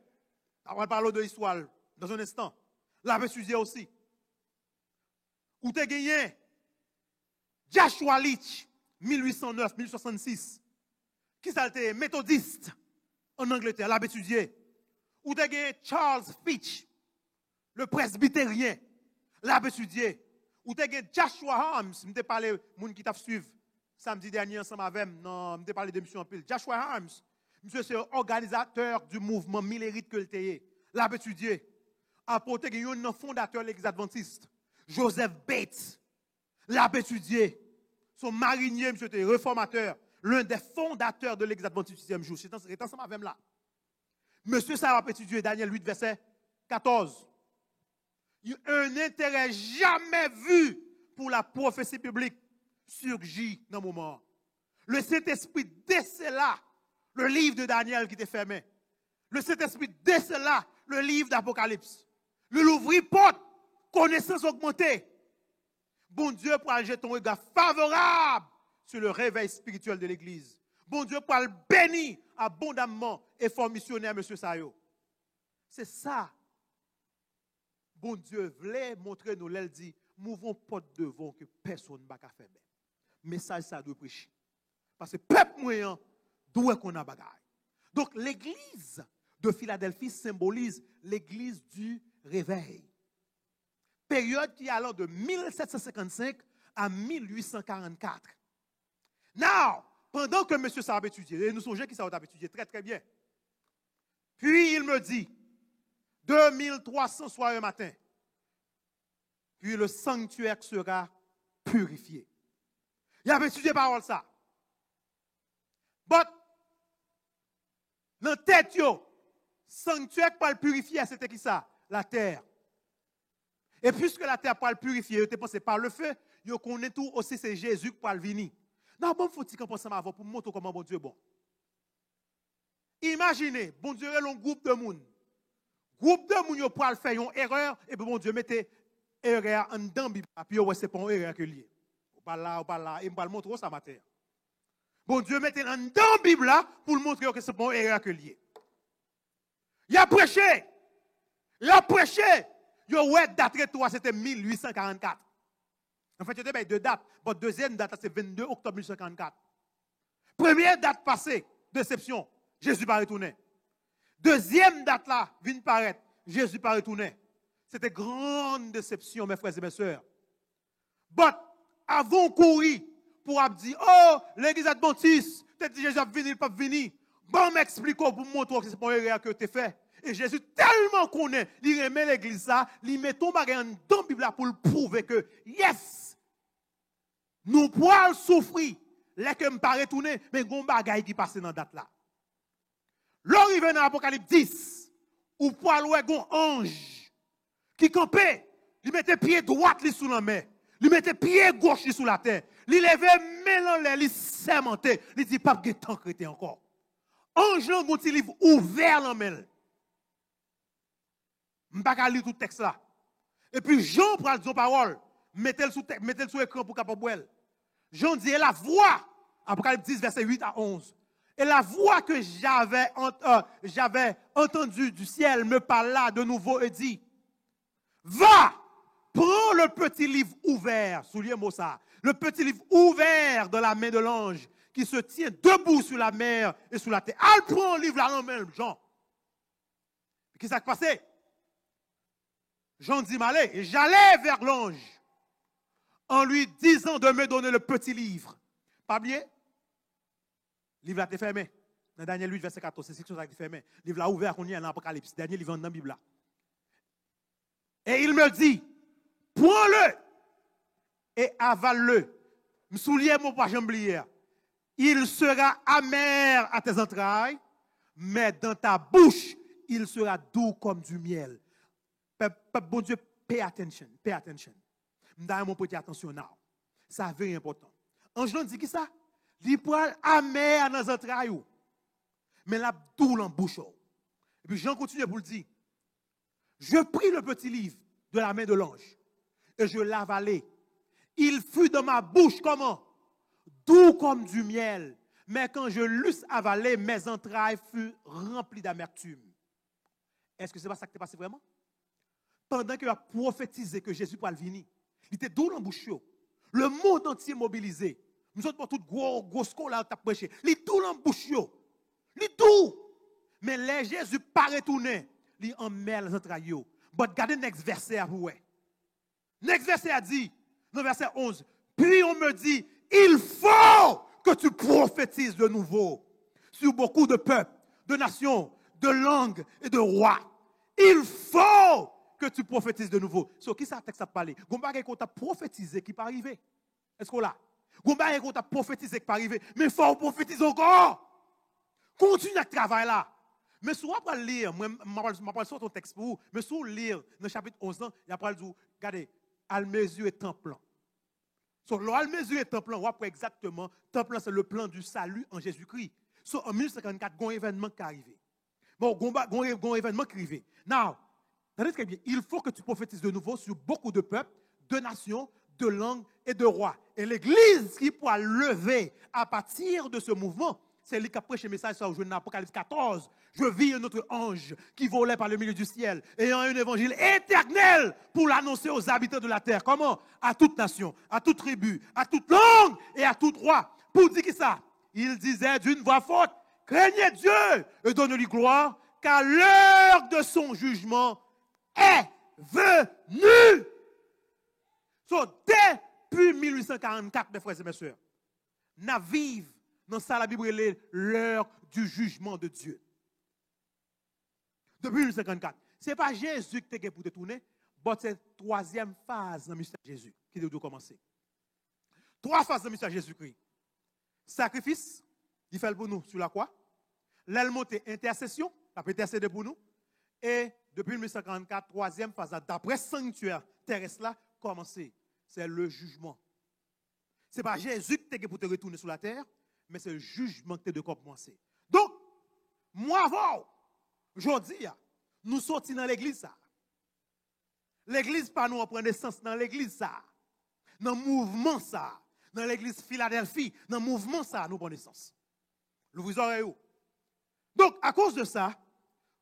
On va parler de l'histoire dans un instant. L'a étudié aussi. Ou te gagné Joshua Leach, 1809-1866, qui s'était méthodiste en Angleterre, l'a étudié. Ou te gagné Charles Fitch, le presbytérien, l'a étudié. Ou te gagné Joshua Harms, je t'ai parlé de gens qui t'a suivi samedi dernier ensemble avec moi, je t'ai parlé de mission en pile. Joshua Harms, monsieur c'est organisateur du mouvement millérite que le TE, l'a étudié. Après, te gagné un fondateur de l'Église adventiste. Joseph Bates l'a étudié. Son marinier, monsieur, était réformateur, l'un des fondateurs de l'Église adventiste du 6e jour. C'est ensemble avec là. Monsieur, ça a étudié Daniel 8, verset 14. Il y a un intérêt jamais vu pour la prophétie biblique surgit dans le moment. Le Saint-Esprit décela le livre de Daniel qui était fermé. Le Saint-Esprit décela le livre d'Apocalypse. Le l'ouvrit porte. Connaissance augmentée. Bon Dieu pour jeter ton regard favorable sur le réveil spirituel de l'Église. Bon Dieu pour bénir abondamment et fort missionnaire, M. Sayo. C'est ça. Bon Dieu voulait montrer nous, elle dit, mouvons porte devant que personne ne va faire. message ça doit prêcher. Parce que peuple moyen doit qu'on a bagaille. Donc l'église de Philadelphie symbolise l'église du réveil. Période qui est alors de 1755 à 1844. Now, pendant que monsieur ça a étudié, et nous sommes gens qui ça a étudié très très bien. Puis il me dit, 2300 soirs un matin, puis le sanctuaire sera purifié. Il avait étudié parole ça. But, dans la tête, sanctuaire pour le purifier, c'était qui ça? La terre. Et puisque la terre pour le purifier, vous pensé par le feu, vous connaissez tout aussi, c'est Jésus qui va le venir. Non, bon, faut-il qu'on pense avant pour montrer comment bon Dieu est bon. Imaginez, bon Dieu est un groupe de monde. Groupe de monde, pour le faire une erreur, et puis bon Dieu mettez erreur en dedans, puis c'est pas une erreur que lié. Ou pas là, et va le montrer ça matin. Bon Dieu mettez en dedans la Bible là pour le montrer que c'est pas une erreur que lié. Il a prêché. Il a prêché. Il a date retour, c'était 1844. En fait, il y a deux dates. Votre deuxième date, c'est 22 octobre 1844. Première date passée, déception. Jésus pas retourné. Deuxième date là, vient paraître. Jésus pas retourné. C'était grande déception, mes frères et mes sœurs. But, avant courir pour dire, oh, l'église adventiste, peut-être Jésus a venu, pas venu. Bon, m'explique pour montrer que c'est pas une erreur que tu as fait. Et Jésus tellement connaît, il remet l'église ça, il met ton bagage dans la Bible pour le prouver que, yes, nous pouvons souffrir, les que me paraît tourner, mais il y a un bagage qui passe dans la date là. L'arrivée dans l'Apocalypse 10, où poil ouais un ange qui campait, il mettait pied droit sous la mer, il mettait pied gauche sous la terre, il levait mêlant l'air, il sermentait, il dit pas que temps chrétien encore. Ange là, un livre ouvert dans la main. Je ne vais pas lire tout le texte là. Et puis Jean prend son parole, mettez-le sous écran pour capable boire. Jean dit, et la voix, Apocalypse 10, verset 8 à 11. Et la voix que j'avais entendue du ciel me parla de nouveau et dit, va, prends le petit livre ouvert, souliez moi ça, le petit livre ouvert de la main de l'ange qui se tient debout sur la mer et sur la terre. Elle prend le livre là en main, Jean. Qu'est-ce qui s'est passé? Jean dit, m'allez, et j'allais vers l'ange en lui disant de me donner le petit livre. Pas oublié? Le livre a été fermé. Dans Daniel 8, verset 14, c'est quelque chose qui est fermé. Le livre a ouvert qu'on y a dans l'Apocalypse. Dernier livre dans la Bible là. Et il me dit, prends-le et avale-le. Me souliez mon pas jamblier. Il sera amer à tes entrailles, mais dans ta bouche, il sera doux comme du miel. Bon Dieu, pay attention, pay attention. M'd'a mon prêter attention now. Ça very important. Ange dit qui ça? Il poil amer dans les entrailles, mais la doux en bouche. Et puis Jean continue pour le dire. Je pris le petit livre de la main de l'ange et je l'avalai. Il fut dans ma bouche comment? Doux comme du miel. Mais quand je l'eusse avalé, mes entrailles furent remplies d'amertume. Est-ce que c'est pas ça qui t'est passé vraiment? Pendant qu'il a prophétisé que Jésus pourrait venir, il était doux dans la bouche. Le monde entier mobilisé. Nous autres, pour tout gros score là, tu as prêché. Il est doux dans la bouche. Il est doux. Mais les Jésus pas retourné. Il en mêle les entrailles. Mais regardez le next verset à vous. Next verset a dit, dans verset 11, puis on me dit, il faut que tu prophétises de nouveau sur beaucoup de peuples, de nations, de langues et de rois. Il faut que tu prophétises de nouveau. Sur qui ça texte a parlé? Gomba qu'on t'a prophétisé qui peut arriver. Est-ce qu'on l'a? Gomba qu'on t'a prophétisé qui peut arriver. Mais il faut prophétiser encore. Continue à travailler là. Mais si on va lire, je vais pas sur ton texte pour vous, mais si on lire dans le chapitre 11, il y a pas le dire, regardez, al mesure et temps plan. So, al mesure et temps plan, on va exactement, temps plan c'est le plan du salut en Jésus-Christ. So, en 1954, il y a un événement qui est arrivé. Bon, il y a un événement qui est arrivé. Now, très bien, il faut que tu prophétises de nouveau sur beaucoup de peuples, de nations, de langues et de rois. Et l'Église qui pourra lever à partir de ce mouvement, c'est lui qui a prêché le message ça au jour d'Apocalypse 14. Je vis un autre ange qui volait par le milieu du ciel, ayant un évangile éternel pour l'annoncer aux habitants de la terre. Comment? À toute nation, à toute tribu, à toute langue et à tout roi. Pour dire que ça, il disait d'une voix forte, craignez Dieu et donnez-lui gloire, car l'heure de son jugement est venue. So, depuis 1844, mes frères et mes sœurs, nous vivons dans ça la Bible est l'heure du jugement de Dieu. Depuis 1854. Ce n'est pas Jésus qui est pour te tourner, mais c'est la troisième phase dans le mystère de Jésus qui doit commencer. 3 phases dans le mystère de Jésus-Christ. Sacrifice, il fait pour nous sur la croix. L'aile montée, intercession, il a intercédé pour nous. Et depuis 1844, troisième phase, d'après sanctuaire terrestre là, commencer. C'est le jugement. Ce n'est pas Jésus qui est pour te retourner sur la terre, mais c'est le jugement qui est de commencer. Donc, moi avant, aujourd'hui, nous sortons dans l'église ça. L'église pas nous prend naissance dans l'église ça. Dans le mouvement ça. Dans l'église Philadelphie, dans le mouvement ça, nous prenons naissance. L'ouvrez oreilles. Donc, à cause de ça,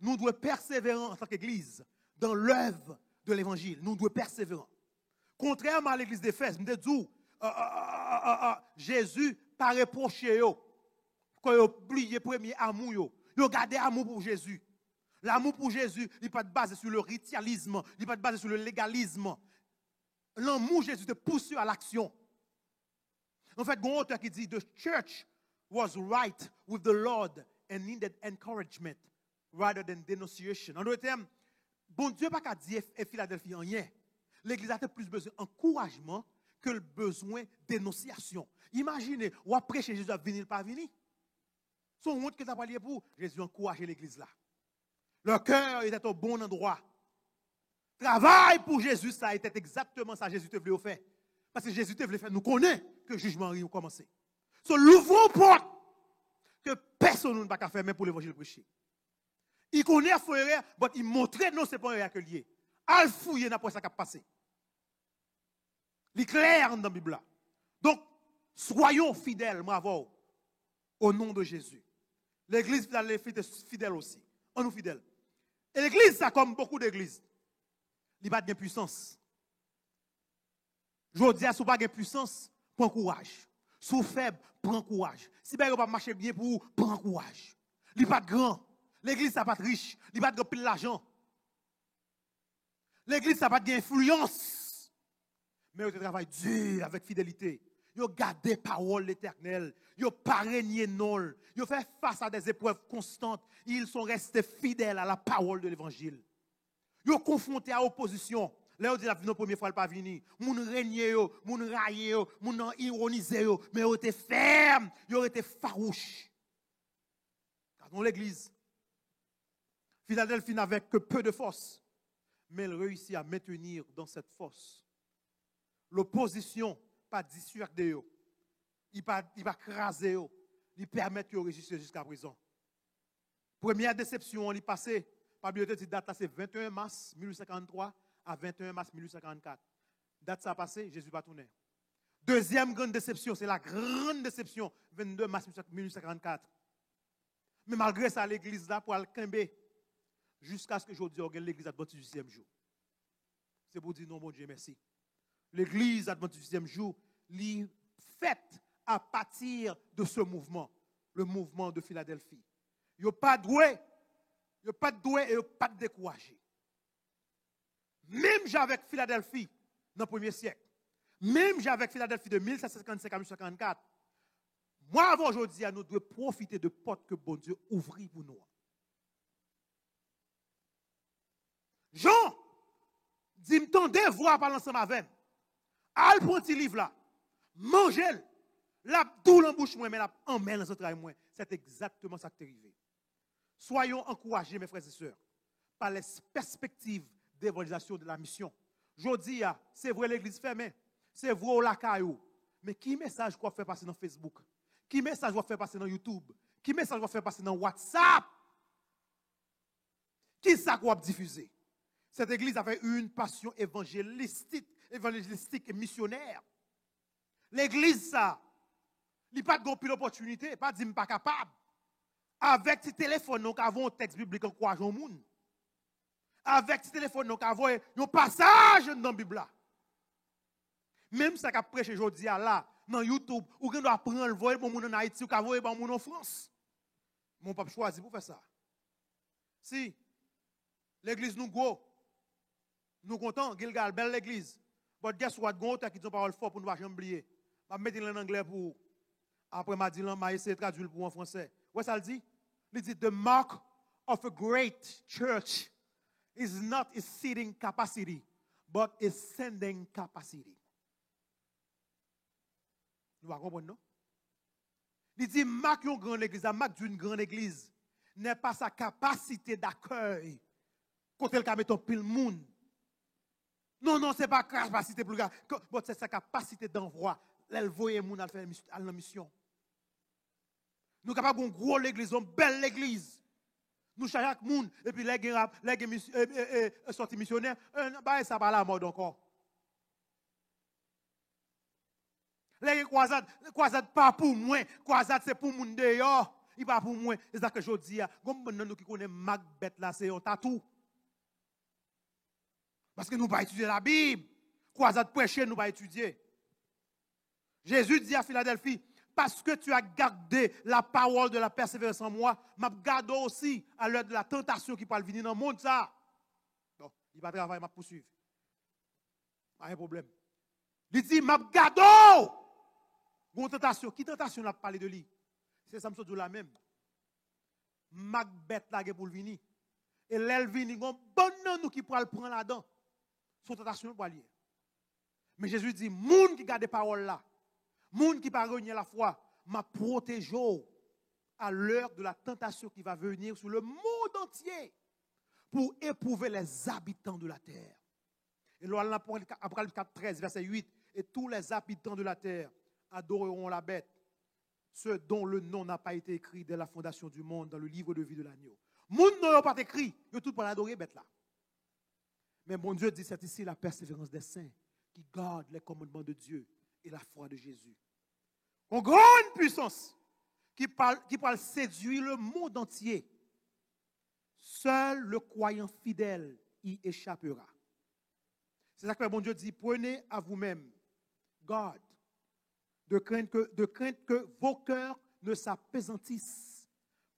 nous devons persévérer en tant qu'église dans l'œuvre de l'évangile. Nous devons persévérer. Contrairement à l'église d'Éphèse, nous disons, Jésus pas reproché quand il a oublié le premier amour. Il a gardé l'amour pour Jésus. L'amour pour Jésus, il n'est pas basé sur le ritualisme, il n'est pas basé sur le légalisme. L'amour de Jésus te pousse à l'action. En fait, il y a un auteur qui dit, the church was right with the Lord and needed encouragement rather than denunciation. En d'autres termes, bon Dieu n'a pas dit à Philadelphie rien. L'église a plus besoin d'encouragement que le besoin de dénonciation. Imaginez, ou après Jésus a venir, pas venir. Son honte que tu as parlé pour, Jésus a encouragé l'église là. Leur cœur était au bon endroit. Travail pour Jésus, ça a été exactement ça Jésus te voulait faire. Parce que Jésus te voulait faire, nous connaissons que le jugement a commencé. So, l'ouvrons porte que personne ne peut pas faire même pour l'évangile prêché. Il connaît un frère, mais il montrait non, ce n'est pas un erreur que lié. Al fouiller n'a pas ça qui a passé. Il est clair dans la Bible. Donc, soyons fidèles, bravo, au nom de Jésus. L'église est fidèle aussi. On nous fidèles. Et l'église, ça comme beaucoup d'églises, il n'y a pas de puissance. Je dis à ce pas de puissance, prends courage. Sous faible, prends courage. Si vous ne pas marcher bien pour vous, prends courage. Il n'y a pas de grand. L'église, ça n'a pas de riche. Il n'y a pas de pile l'argent. L'église, ça n'a pas d'influence. Mais il travaille dur, avec fidélité. Ils ont gardé la parole de l'Éternel. Ils n'ont pas régné non. Ils ont fait face à des épreuves constantes. Ils sont restés fidèles à la parole de l'Évangile. Ils ont confronté à l'opposition. Là, on dit la première fois, elle n'est pas venue. Moun régné, moun raillé, moun ironisé, mais ils ont été fermes, ils ont été farouches. Dans l'église, Philadelphie n'avait que peu de force, mais elle réussit à maintenir dans cette force. L'opposition, pas dissuader, il pas craser, il permet de résister jusqu'à présent. Première déception, on est passé, par bibliothèque, date c'est 21 mars 1853 à 21 mars 1844. Date ça a passé, Jésus va tourner. Deuxième grande déception, c'est la grande déception, 22 mars 1844. Mais malgré ça, l'église là pour le jusqu'à ce que je dise l'église adventiste du 6e jour. C'est pour dire non, bon Dieu, merci. L'église adventiste du 6e jour, est faite à partir de ce mouvement, le mouvement de Philadelphie. Il n'y a pas de doué, et il n'y a pas de découragé. Même avec Philadelphie dans le 1er siècle, même avec Philadelphie de 1755 à 1854, moi, avant aujourd'hui, nous devons profiter de portes que bon Dieu ouvre pour nous. Jean, dit, m'tendez voir par l'ensemble avec. Al prend ce livre là, mangez-le, la doule en bouche, mais la emmène dans ce travail. C'est exactement ça qui est arrivé. Soyons encouragés, mes frères et sœurs, par les perspectives d'évangélisation de la mission. Je dis, c'est vrai l'église fermée, c'est vrai la caillou, mais qui message qu'on fait passer dans Facebook? Qui message va faire passer dans YouTube? Qui message va faire passer dans WhatsApp? Qui ça qu'on va diffuser? Cette église avait une passion évangélistique et missionnaire. L'église, ça, Il n'y a pas de grande opportunité, pas de pas capable. Avec ce téléphone, nous avons un texte biblique en quoi au monde. Avec ce téléphone, nous avons un passage dans la Bible. Même ça qu'a prêché aujourd'hui là, dans YouTube, ou qu'on doit prendre le vol pour moun en Haïti, ou qu'on voit pour moun en France. Mon papa choisi pour faire ça. Si l'église nous go, nous contents, Gilgal, belle l'église. But guess what, gon qui dit parole fort pour nous pas jamais oublier. Je vais mettre en anglais pour après m'a dit là, m'a essayé de traduire pour en français. Ouais ça le dit? Il dit the mark of a great church is not its seating capacity, but its sending capacity. Nous va comprendre non? Il dit marque une grande église, la marque d'une grande église n'est pas sa capacité d'accueil quand elle a mis un pile monde. Non, non, ce n'est pas capacité pour le gars. C'est sa capacité d'envoi. Elle voyait les gens à faire la mission. Nous sommes capables d'une grosse église, une belle église. Nous chaque monde, et puis les sorties missionnaires, ça va à la mode encore. Les croisades pas pour moi, croisade c'est pour les gens dehors. Il pas pour moi. C'est ça que je dis. Comme nous qui connaissons Macbeth là, c'est un tatou. Parce que nous ne pas étudier la Bible. Croisade prêcher, nous pas étudier. Jésus dit à Philadelphie, parce que tu as gardé la parole de la persévérance en moi, m'a gardé aussi à l'heure de la tentation qui peut venir dans le monde. Ça. Donc, il va travailler, m'a poursuivre. Pas un problème. Il dit, m'a gardé. Une tentation. Qui tentation n'a parlé de lui? C'est ça, me la même. Macbeth là pour venir. Et l'elvini, bon nous qui pourra le prendre là-dedans. Son tentation pour aller. Mais Jésus dit, moun qui garde parole là, moun qui pas renier la foi, m'a protégé à l'heure de la tentation qui va venir sur le monde entier pour éprouver les habitants de la terre. Et là, Apocalypse 4, 13, verset 8, et tous les habitants de la terre adoreront la bête, ceux dont le nom n'a pas été écrit dès la fondation du monde dans le livre de vie de l'agneau. Moun n'a pas écrit, ils tout pour adorer bête là. Mais mon Dieu dit, c'est ici la persévérance des saints qui gardent les commandements de Dieu et la foi de Jésus. En grande puissance qui parle séduire le monde entier. Seul le croyant fidèle y échappera. C'est ça que mon Dieu dit, prenez à vous-même garde de crainte que vos cœurs ne s'apesantisent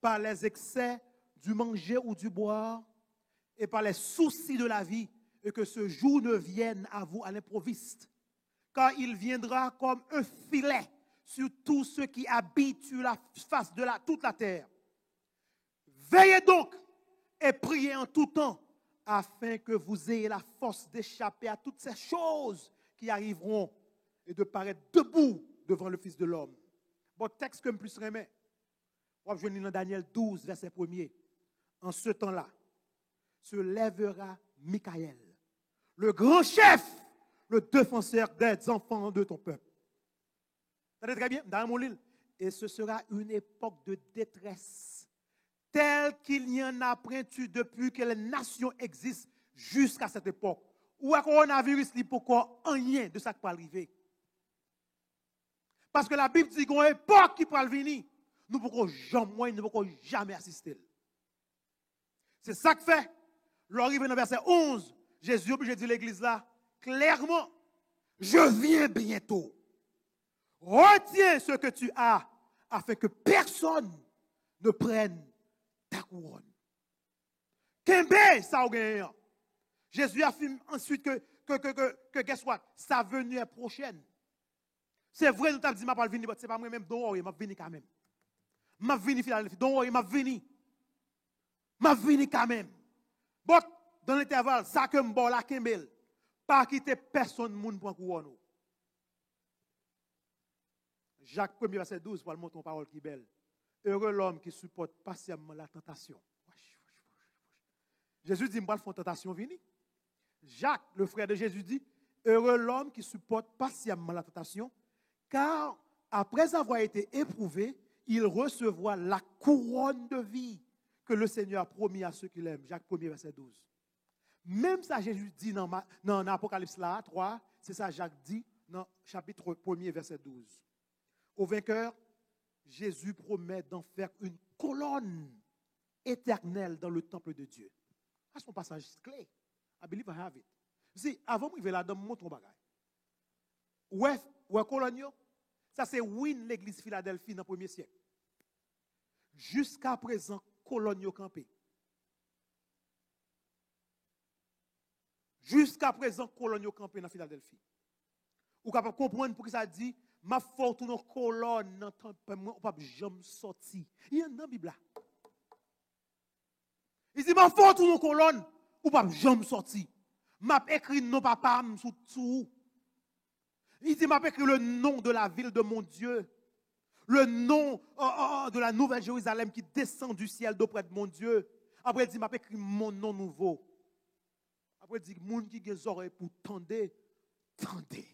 par les excès du manger ou du boire et par les soucis de la vie, et que ce jour ne vienne à vous à l'improviste, car il viendra comme un filet sur tous ceux qui habitent sur la face de toute la terre. Veillez donc et priez en tout temps, afin que vous ayez la force d'échapper à toutes ces choses qui arriveront et de paraître debout devant le Fils de l'homme. Bon texte que je plus remets. Je lis dans Daniel 12, verset 1er. En ce temps-là, se lèvera Michaël, le grand chef, le défenseur des enfants de ton peuple. Ça va très bien, dans mon livre. Et ce sera une époque de détresse, telle qu'il n'y en a point eu depuis que les nations existent jusqu'à cette époque. Ou à coronavirus, il n'y a pourquoi rien de ça qui peut arriver. Parce que la Bible dit qu'il y a une époque qui peut venir. Nous ne pouvons jamais assister. C'est ça que fait. Lorsqu'il arrive dans verset 11, Jésus est obligé de dire l'église là, clairement, je viens bientôt. Retiens ce que tu as, afin que personne ne prenne ta couronne. Kembe, ça gagne. Jésus affirme ensuite que guess what? Sa venue est prochaine. C'est vrai, nous t'avons dit, je ne vais pas venir, mais ce n'est pas moi-même, donc je vais venir quand même. Je vais venir, Philadelphie, donc je vais venir. Je vais venir quand même. Bon, dans l'intervalle, ça que je vais la Kembel, pas quitter personne moun pour couronne. Jacques 1, verset 12, pour le montrer une parole qui est belle. Heureux l'homme qui supporte patiemment la tentation. Jésus dit, je vais faire une tentation venir. Jacques, le frère de Jésus, dit, heureux l'homme qui supporte patiemment la tentation, car après avoir été éprouvé, il recevra la couronne de vie que le Seigneur a promis à ceux qui l'aiment. Jacques 1, verset 12. Même ça, Jésus dit dans Apocalypse 3, c'est ça Jacques dit dans chapitre 1, verset 12. Au vainqueur, Jésus promet d'en faire une colonne éternelle dans le temple de Dieu. C'est son passage clé. I believe I have it. Si, avant de là-dedans, je montre un bagage. Ouais, colonne, ça c'est Win l'église Philadelphie dans le 1er siècle. Jusqu'à présent, colonne campé. Jusqu'à présent, colonne campé dans Philadelphie. Vous pouvez comprendre pour que ça dit, ma forte une colonne dans le temple, on ne peut pas jamais sortir. Il y a dans la Bible là. Il dit, ma forte une colonne, on ne peut pas jamais sortir. M'a écrit non papa sous. Il dit, m'a écrit le nom de la ville de mon Dieu. Le nom de la nouvelle Jérusalem qui descend du ciel d'auprès de mon Dieu. Après, il dit, m'a écrit mon nom nouveau. Après, il dit, moun qui a des oreilles pour tendre, tendez.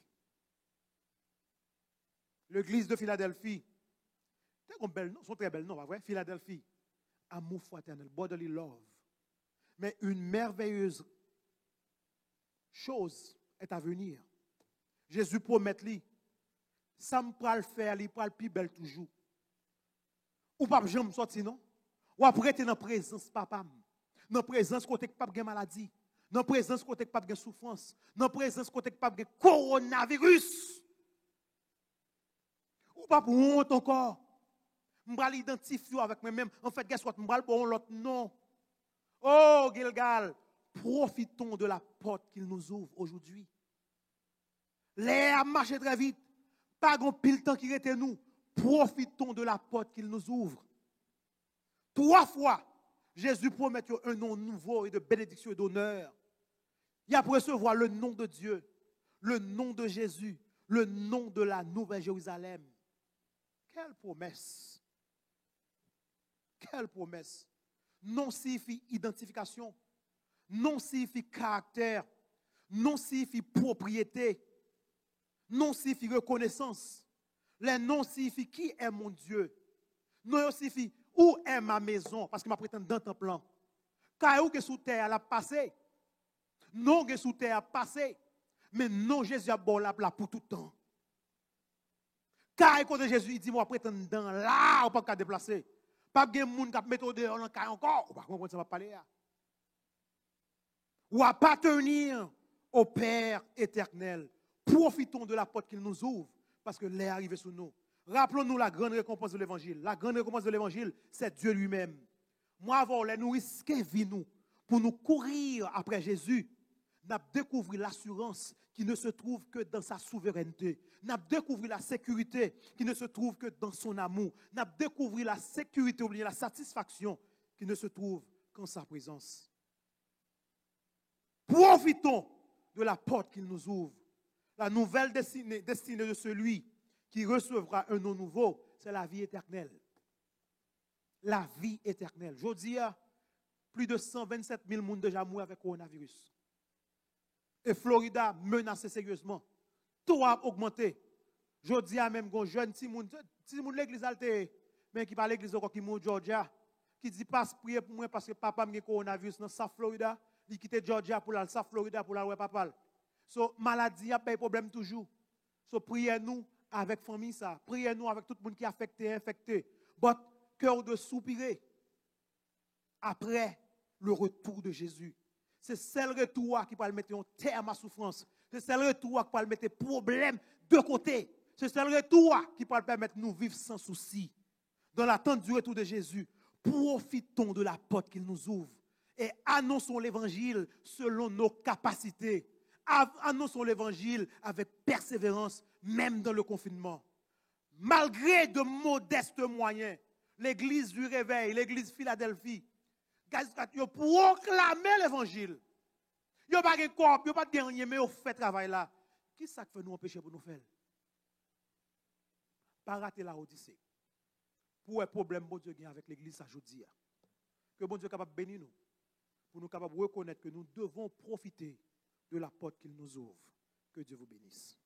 L'église de Philadelphie. C'est un bel nom, son très bel nom, pas vrai? Philadelphie. Amour fraternel, brotherly love. Mais une merveilleuse chose est à venir. Jésus promet lui, ça me pral faire, il pral plus belle toujours. Ou pas jamais sortir non? Ou après dans présence papa. Dans présence côté que pas de maladie. Dans présence côté que pas de souffrance. Dans présence côté que pas de coronavirus. Ou pas pour honte encore. Je vais l'identifier avec moi-même. En fait, qu'est-ce que je vais pour l'autre nom. Oh, Gilgal, profitons de la porte qu'il nous ouvre aujourd'hui. L'air marche très vite. Pas grand pile temps qui était nous. Profitons de la porte qu'il nous ouvre. 3 fois, Jésus promet un nom nouveau et de bénédiction et d'honneur. Il a pour recevoir le nom de Dieu, le nom de Jésus, le nom de la nouvelle Jérusalem. Quelle promesse! Quelle promesse! Non signifie identification, non signifie caractère, non signifie propriété, non signifie reconnaissance. Les noms signifient qui est mon Dieu. Non signifie où est ma maison, parce que ma prétend dans ton plan. Car où que sous terre elle a passé, non que sous terre a passé, mais non Jésus a bon là pour tout temps. Car quand Jésus dit moi prétend dans là, on pas qu'à déplacer. Pas de monde qui mettre dehors dans car encore, on va comprendre ça va parler là. Ou appartenir au Père éternel. Profitons de la porte qu'il nous ouvre parce que l'air arrive sur nous. Rappelons-nous la grande récompense de l'évangile. La grande récompense de l'évangile, c'est Dieu lui-même. Moi avant, nous risquons vie nous pour nous courir après Jésus. Nous avons découvert l'assurance qui ne se trouve que dans sa souveraineté. Nous avons découvert la sécurité qui ne se trouve que dans son amour. Nous avons découvert la sécurité, ou la satisfaction qui ne se trouve qu'en sa présence. Profitons de la porte qu'il nous ouvre. La nouvelle destinée de celui qui recevra un nom nouveau, c'est la vie éternelle. La vie éternelle. Je dis, plus de 127 000 personnes déjà morts avec le coronavirus. Et Florida menacée sérieusement. Tout a augmenté. Je dis même un jeune petit monde l'église altée, mais qui parle l'église encore qui mou Georgia, qui dit passe prier pour moi parce que papa a coronavirus dans South Florida, il quitte Georgia pour aller South Florida pour aller papa. So maladie a pas problème toujours. So priez nous avec famille ça, priez nous avec tout le monde qui est affecté, infecté. But cœur de soupirer après le retour de Jésus. C'est celle retour qui peut mettre un terme à souffrance. C'est celle retour qui peut mettre problème de côté. C'est celle retour qui peut permettre de nous vivre sans souci. Dans l'attente du retour de Jésus, profitons de la porte qu'il nous ouvre et annonçons l'évangile selon nos capacités. Annonçons l'évangile avec persévérance, même dans le confinement. Malgré de modestes moyens, l'église du réveil, l'église Philadelphie, ils proclamer l'évangile. Ils n'ont pas de corps, ils n'ont pas de dernier, mais ils fait travail là. Qui ça fait nous empêcher pour nous faire? Pas rater la Odyssée. Pour un problème, bon Dieu, avec l'église, ça je dis. Que bon Dieu est capable de bénir nous. Pour nous capables de reconnaître que nous devons profiter de la porte qu'il nous ouvre. Que Dieu vous bénisse.